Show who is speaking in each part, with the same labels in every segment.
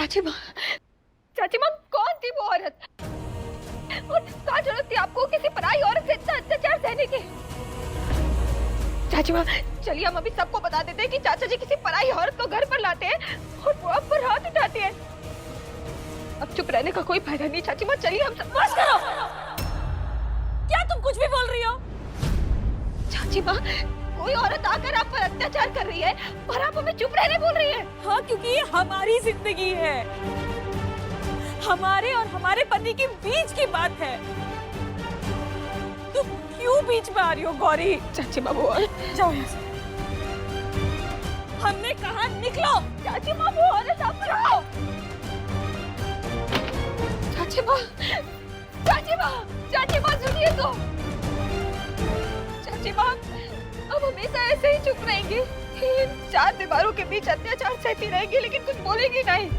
Speaker 1: चाची माँ, कौन थी वो औरत? और क्या जरूरत थी आपको किसी पराई औरत से इतना अत्याचार सहने की? चाची माँ, चलिए हम अभी सबको बता देते हैं कि चाचा जी किसी पराई औरत को घर पर लाते हैं और वो आप पर हाथ उठाते हैं। अब चुप रहने का कोई फायदा नहीं चाची माँ, चलिए हम सब।
Speaker 2: बस करो! क्या तुम कुछ भी बोल रही हो?
Speaker 1: चाची माँ, कोई औरत आकर आप पर अत्याचार कर रही है और आप हमें चुप रहने बोल रही है।
Speaker 2: हाँ, क्योंकि ये हमारी जिंदगी है, हमारे और हमारे पति के बीच की बात है। तुम क्यों बीच में आ रही हो गौरी?
Speaker 1: चाची माँ, वो
Speaker 2: जाओ यहाँ से। हमने कहा निकलो।
Speaker 1: चाची माँ, वो औरत आप पर आओ। चाची माँ, चाची माँ सुनिए तो। चाची माँ, अब हमेशा ऐसे ही चुप रहेंगी, इन चार दीवारों के बीच अत्याचार सहती रहेंगी लेकिन कुछ बोलेंगी नहीं।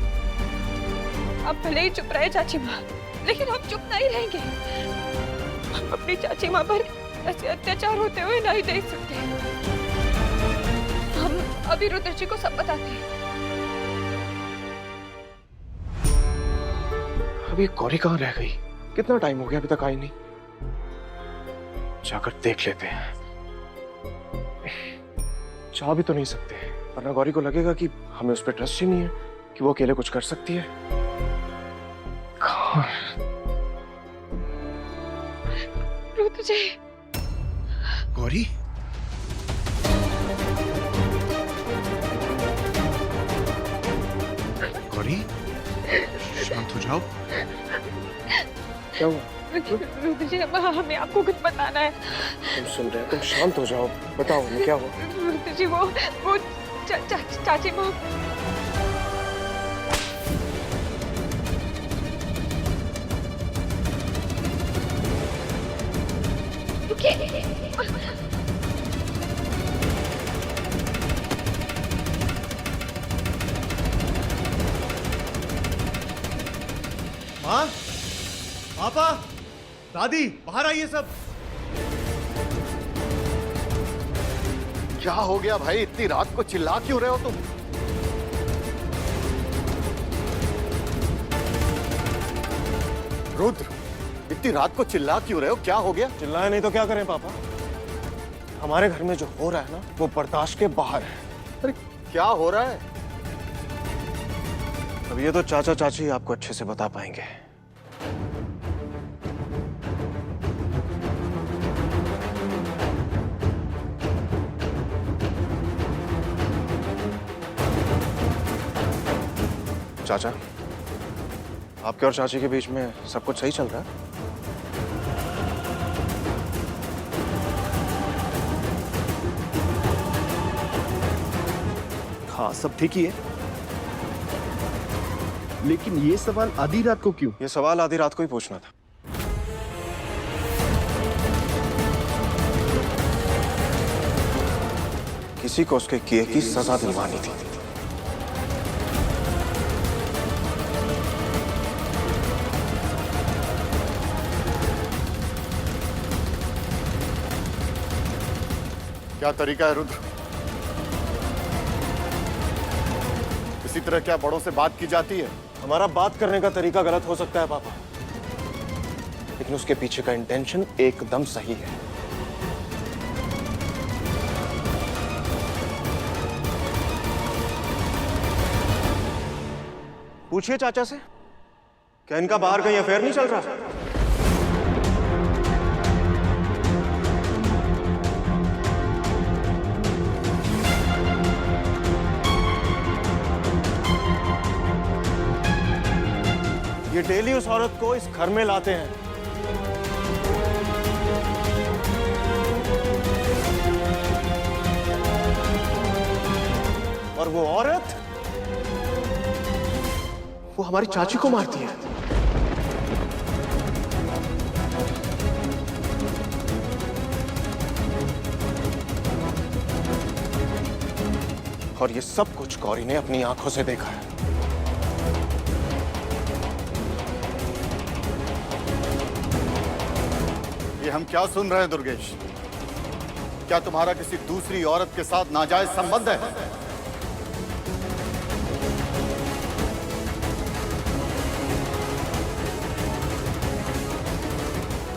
Speaker 1: आप भले ही चुप रहे चाची माँ, लेकिन हम चुप नहीं रहेंगे। हम अपनी चाची माँ पर ऐसे अत्याचार होते हुए नहीं देख सकते। हम अभी रुद्र जी को सब बताते हैं।
Speaker 3: अभी गौरी कहाँ रह गई? कितना टाइम हो गया अभी तक आई नहीं। जाकर देख लेते हैं। चाह भी तो नहीं सकते, वरना गौरी को लगेगा कि हमें उस पर ट्रस्ट ही नहीं है कि वो अकेले कुछ कर सकती है। कहाँ?
Speaker 1: रुद्र जी।
Speaker 3: गौरी? गौरी, शांत हो जाओ। क्या हुआ?
Speaker 1: रुद्र जी, हमें आपको कुछ बताना है।
Speaker 3: तुम सुन रहे हो? तुम शांत हो जाओ, बताओ हमें क्या हुआ।
Speaker 1: रुद्र जी, वो चाची माँ।
Speaker 4: माँ, पापा, दादी, बाहर आइए सब।
Speaker 5: क्या हो गया भाई? इतनी रात को चिल्ला क्यों रहे हो तुम? रुद्र, इतनी रात को चिल्ला क्यों रहे हो? क्या हो गया?
Speaker 3: चिल्लाए नहीं तो क्या करें पापा? हमारे घर में जो हो रहा है ना, वो बर्दाश्त के बाहर है।
Speaker 5: अरे क्या हो रहा है?
Speaker 3: अब ये तो चाचा चाची आपको अच्छे से बता पाएंगे। चाचा, आपके और चाची के बीच में सब कुछ सही चल रहा है?
Speaker 4: हाँ, सब ठीक ही है। लेकिन ये सवाल आधी रात को क्यों?
Speaker 3: ये सवाल आधी रात को ही पूछना था। किसी को उसके किए की सजा दिलवानी थी।
Speaker 5: क्या तरीका है रुद्र? इसी तरह क्या बड़ों से बात की जाती है?
Speaker 3: हमारा बात करने का तरीका गलत हो सकता है पापा, लेकिन उसके पीछे का इंटेंशन एकदम सही है। पूछिए चाचा से, क्या इनका बाहर कहीं अफेयर नहीं चल रहा? ये डेली उस औरत को इस घर में लाते हैं। और वो औरत, वो हमारी चाची को मारती है। और ये सब कुछ गौरी ने अपनी आंखों से देखा है।
Speaker 5: ये हम क्या सुन रहे हैं दुर्गेश? क्या तुम्हारा किसी दूसरी औरत के साथ नाजायज संबंध है?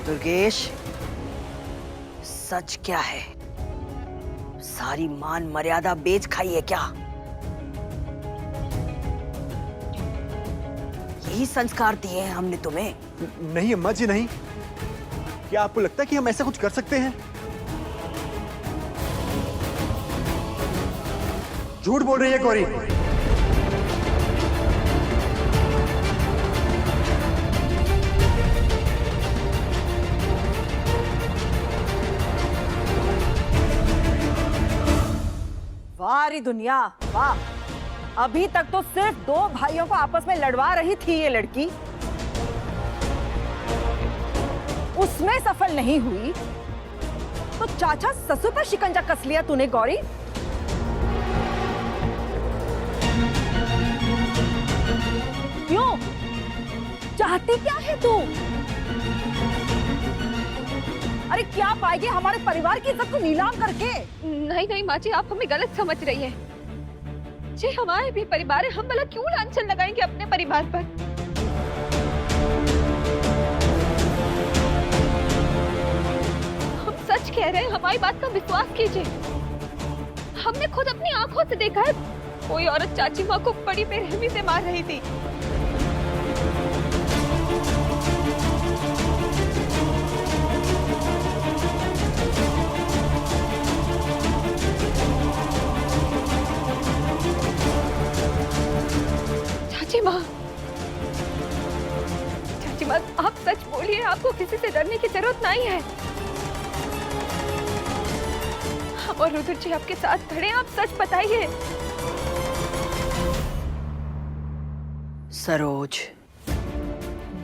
Speaker 2: दुर्गेश, सच क्या है? सारी मान मर्यादा बेच खाई है क्या? यही संस्कार दिए हैं हमने तुम्हें?
Speaker 4: नहीं अम्मा जी नहीं। क्या आपको लगता है कि हम ऐसा कुछ कर सकते हैं? झूठ बोल रही है गौरी।
Speaker 2: वाह री दुनिया, वाह। अभी तक तो सिर्फ दो भाइयों को आपस में लड़वा रही थी ये लड़की, उसमें सफल नहीं हुई तो चाचा ससुर पर शिकंजा कस लिया तूने गौरी। क्यों? चाहती क्या है तू? अरे क्या पाएगी हमारे परिवार की इज्जत को नीलाम करके?
Speaker 1: नहीं नहीं माँ जी, आप हमें गलत समझ रही हैं। जी हमारे भी परिवार है, हम भला क्यों लांछन लगाएंगे अपने परिवार पर? हम सच कह रहे हैं, हमारी बात का विश्वास कीजिए। हमने खुद अपनी आंखों से देखा है, कोई औरत चाची माँ को बड़ी बेरहमी से मार रही थी। चाची माँ, आप सच बोलिए, आपको किसी से डरने की जरूरत नहीं है। हम और रुद्र जी आपके साथ खड़े हैं, आप सच बताइए।
Speaker 2: सरोज,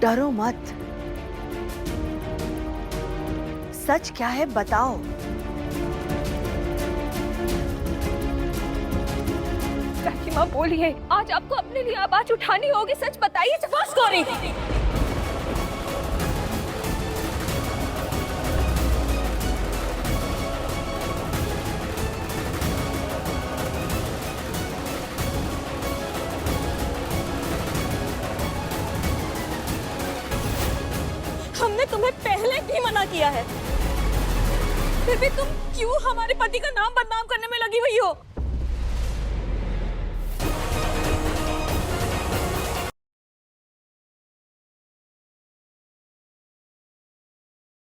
Speaker 2: डरो मत। सच क्या है बताओ।
Speaker 1: चाची माँ बोलिए, आज आपको अपने लिए आवाज उठानी होगी, सच बताइए। बस गौरी,
Speaker 2: हमने तुम्हें पहले भी मना किया है, फिर भी तुम क्यों हमारे पति का नाम बदनाम करने में लगी हुई हो?